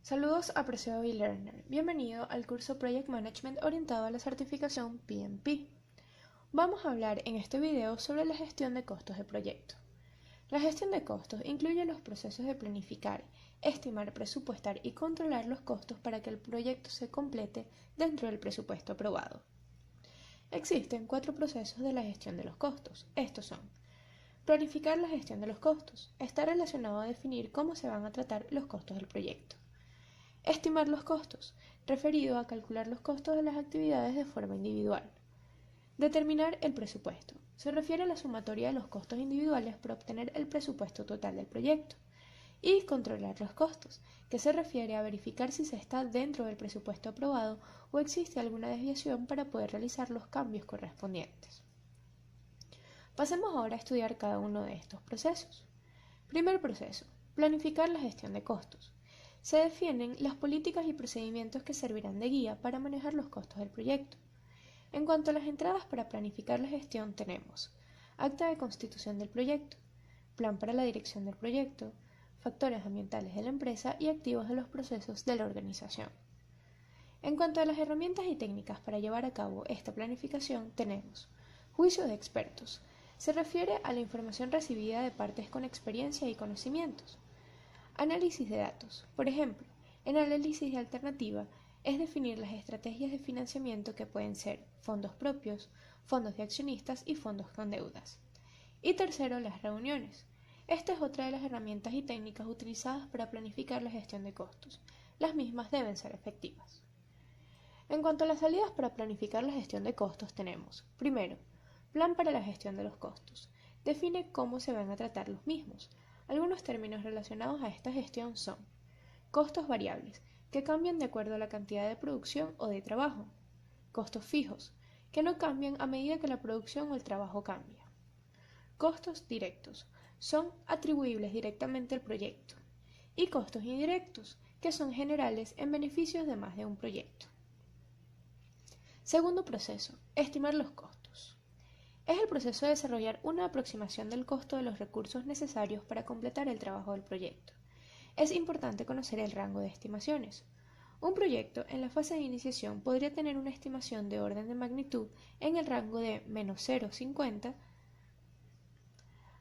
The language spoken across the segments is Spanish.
Saludos apreciado e-learner, bienvenido al curso Project Management orientado a la certificación PMP. Vamos a hablar en este video sobre la gestión de costos de proyecto. La gestión de costos incluye los procesos de planificar, estimar, presupuestar y controlar los costos para que el proyecto se complete dentro del presupuesto aprobado. Existen 4 procesos de la gestión de los costos. Estos son: planificar la gestión de los costos. Está relacionado a definir cómo se van a tratar los costos del proyecto. Estimar los costos, referido a calcular los costos de las actividades de forma individual. Determinar el presupuesto. Se refiere a la sumatoria de los costos individuales para obtener el presupuesto total del proyecto. Y controlar los costos, que se refiere a verificar si se está dentro del presupuesto aprobado o existe alguna desviación para poder realizar los cambios correspondientes. Pasemos ahora a estudiar cada uno de estos procesos. Primer proceso: planificar la gestión de costos. Se definen las políticas y procedimientos que servirán de guía para manejar los costos del proyecto. En cuanto a las entradas para planificar la gestión, tenemos acta de constitución del proyecto, plan para la dirección del proyecto, factores ambientales de la empresa y activos de los procesos de la organización. En cuanto a las herramientas y técnicas para llevar a cabo esta planificación, tenemos juicio de expertos. Se refiere a la información recibida de partes con experiencia y conocimientos. Análisis de datos. Por ejemplo, en análisis de alternativa es definir las estrategias de financiamiento que pueden ser fondos propios, fondos de accionistas y fondos con deudas. Y tercero, las reuniones. Esta es otra de las herramientas y técnicas utilizadas para planificar la gestión de costos. Las mismas deben ser efectivas. En cuanto a las salidas para planificar la gestión de costos, tenemos: primero, plan para la gestión de los costos. Define cómo se van a tratar los mismos. Algunos términos relacionados a esta gestión son: costos variables, que cambian de acuerdo a la cantidad de producción o de trabajo; costos fijos, que no cambian a medida que la producción o el trabajo cambia; costos directos, son atribuibles directamente al proyecto; y costos indirectos, que son generales en beneficios de más de un proyecto. Segundo proceso: estimar los costos. Es el proceso de desarrollar una aproximación del costo de los recursos necesarios para completar el trabajo del proyecto. Es importante conocer el rango de estimaciones. Un proyecto en la fase de iniciación podría tener una estimación de orden de magnitud en el rango de menos 0,50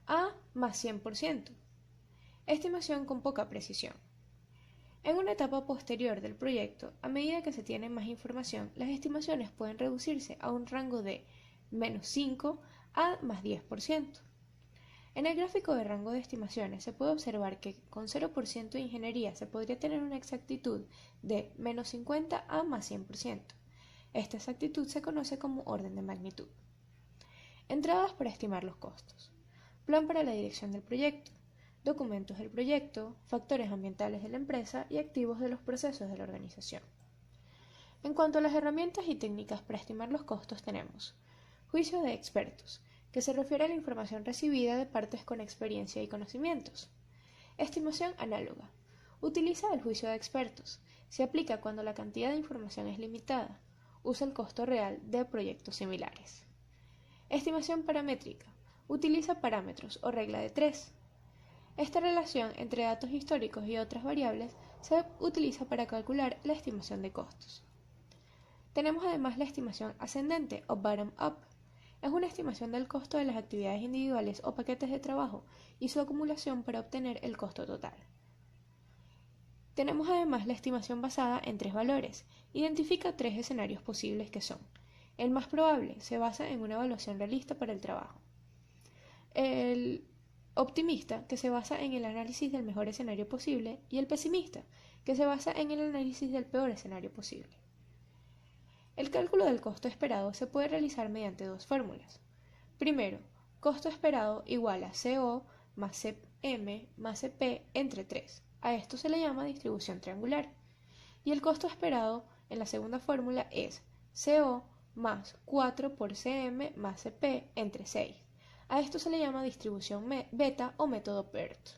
a más 100%. Estimación con poca precisión. En una etapa posterior del proyecto, a medida que se tiene más información, las estimaciones pueden reducirse a un rango de menos 5 a más 10%. En el gráfico de rango de estimaciones se puede observar que con 0% de ingeniería se podría tener una exactitud de menos 50 a más 100%. Esta exactitud se conoce como orden de magnitud. Entradas para estimar los costos. Plan para la dirección del proyecto, documentos del proyecto, factores ambientales de la empresa y activos de los procesos de la organización. En cuanto a las herramientas y técnicas para estimar los costos, tenemos juicio de expertos, que se refiere a la información recibida de partes con experiencia y conocimientos. Estimación análoga. Utiliza el juicio de expertos. Se aplica cuando la cantidad de información es limitada. Usa el costo real de proyectos similares. Estimación paramétrica. Utiliza parámetros o regla de 3. Esta relación entre datos históricos y otras variables se utiliza para calcular la estimación de costos. Tenemos además la estimación ascendente o bottom-up. Es una estimación del costo de las actividades individuales o paquetes de trabajo y su acumulación para obtener el costo total. Tenemos además la estimación basada en 3 valores. Identifica 3 escenarios posibles que son: el más probable, se basa en una evaluación realista para el trabajo; el optimista, que se basa en el análisis del mejor escenario posible; y el pesimista, que se basa en el análisis del peor escenario posible. El cálculo del costo esperado se puede realizar mediante 2 fórmulas. Primero, costo esperado igual a CO más CM más CP entre 3. A esto se le llama distribución triangular. Y el costo esperado en la segunda fórmula es CO más 4 por CM más CP entre 6. A esto se le llama distribución beta o método PERT.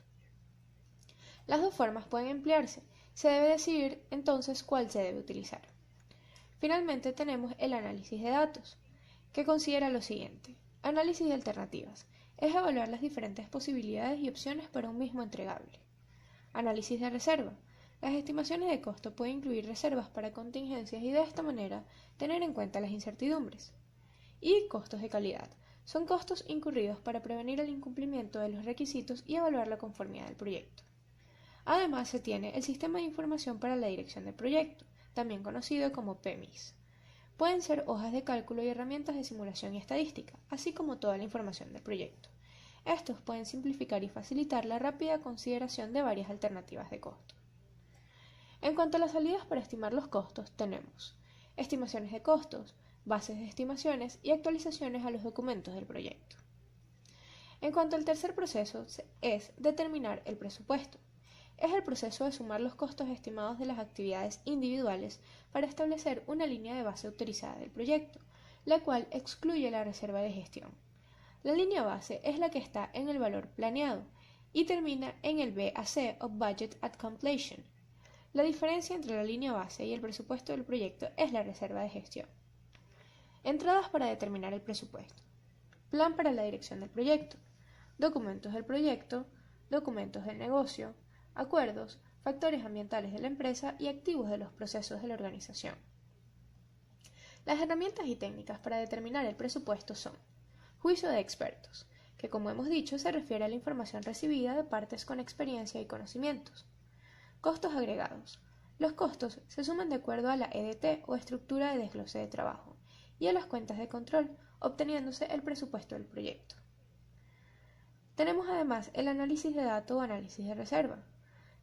Las 2 formas pueden emplearse. Se debe decidir entonces cuál se debe utilizar. Finalmente tenemos el análisis de datos, que considera lo siguiente: análisis de alternativas. Es evaluar las diferentes posibilidades y opciones para un mismo entregable. Análisis de reserva. Las estimaciones de costo pueden incluir reservas para contingencias y de esta manera tener en cuenta las incertidumbres. Y costos de calidad. Son costos incurridos para prevenir el incumplimiento de los requisitos y evaluar la conformidad del proyecto. Además, se tiene el Sistema de Información para la Dirección del Proyecto, también conocido como PMIS. Pueden ser hojas de cálculo y herramientas de simulación y estadística, así como toda la información del proyecto. Estos pueden simplificar y facilitar la rápida consideración de varias alternativas de costo. En cuanto a las salidas para estimar los costos, tenemos estimaciones de costos, bases de estimaciones y actualizaciones a los documentos del proyecto. En cuanto al tercer proceso, es determinar el presupuesto. Es el proceso de sumar los costos estimados de las actividades individuales para establecer una línea de base autorizada del proyecto, la cual excluye la reserva de gestión. La línea base es la que está en el valor planeado y termina en el BAC o Budget at Completion. La diferencia entre la línea base y el presupuesto del proyecto es la reserva de gestión. Entradas para determinar el presupuesto. Plan para la dirección del proyecto. Documentos del proyecto, documentos del negocio, acuerdos, factores ambientales de la empresa y activos de los procesos de la organización. Las herramientas y técnicas para determinar el presupuesto son juicio de expertos, que como hemos dicho se refiere a la información recibida de partes con experiencia y conocimientos. Costos agregados. Los costos se suman de acuerdo a la EDT o estructura de desglose de trabajo y a las cuentas de control, obteniéndose el presupuesto del proyecto. Tenemos además el análisis de datos o análisis de reserva.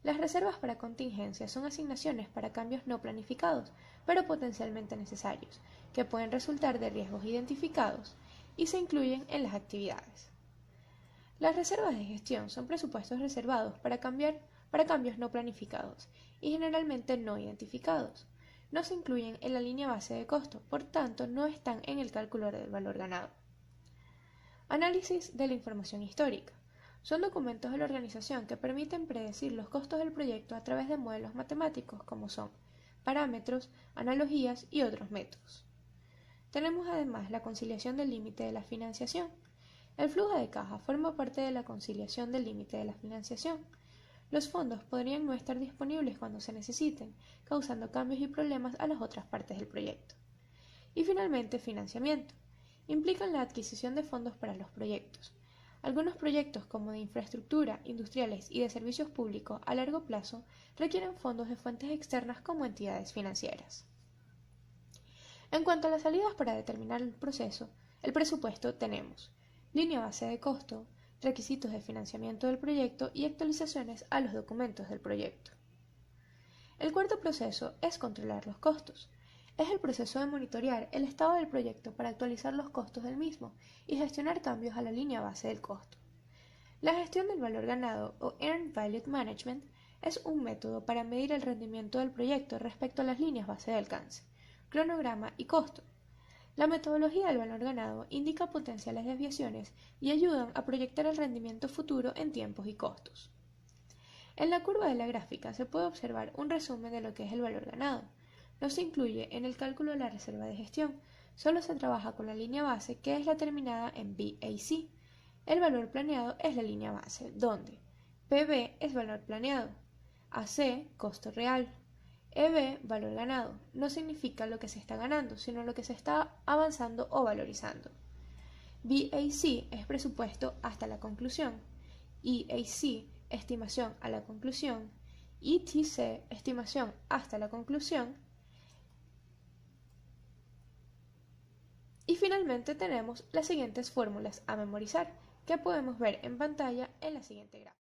Las reservas para contingencias son asignaciones para cambios no planificados, pero potencialmente necesarios, que pueden resultar de riesgos identificados y se incluyen en las actividades. Las reservas de gestión son presupuestos reservados para cambios no planificados y generalmente no identificados. No se incluyen en la línea base de costo, por tanto no están en el cálculo del valor ganado. Análisis de la información histórica. Son documentos de la organización que permiten predecir los costos del proyecto a través de modelos matemáticos como son parámetros, analogías y otros métodos. Tenemos además la conciliación del límite de la financiación. El flujo de caja forma parte de la conciliación del límite de la financiación. Los fondos podrían no estar disponibles cuando se necesiten, causando cambios y problemas a las otras partes del proyecto. Y finalmente, financiamiento. Implican la adquisición de fondos para los proyectos. Algunos proyectos como de infraestructura, industriales y de servicios públicos a largo plazo requieren fondos de fuentes externas como entidades financieras. En cuanto a las salidas para determinar el presupuesto tenemos línea base de costo, requisitos de financiamiento del proyecto y actualizaciones a los documentos del proyecto. El cuarto proceso es controlar los costos. Es el proceso de monitorear el estado del proyecto para actualizar los costos del mismo y gestionar cambios a la línea base del costo. La gestión del valor ganado o Earned Value Management es un método para medir el rendimiento del proyecto respecto a las líneas base de alcance, cronograma y costo. La metodología del valor ganado indica potenciales desviaciones y ayudan a proyectar el rendimiento futuro en tiempos y costos. En la curva de la gráfica se puede observar un resumen de lo que es el valor ganado. No se incluye en el cálculo de la reserva de gestión, solo se trabaja con la línea base que es la terminada en BAC. El valor planeado es la línea base, donde PB es valor planeado, AC costo real, EB valor ganado. No significa lo que se está ganando, sino lo que se está avanzando o valorizando. BAC es presupuesto hasta la conclusión, EAC estimación a la conclusión, ETC estimación hasta la conclusión. Y finalmente tenemos las siguientes fórmulas a memorizar que podemos ver en pantalla en la siguiente gráfica.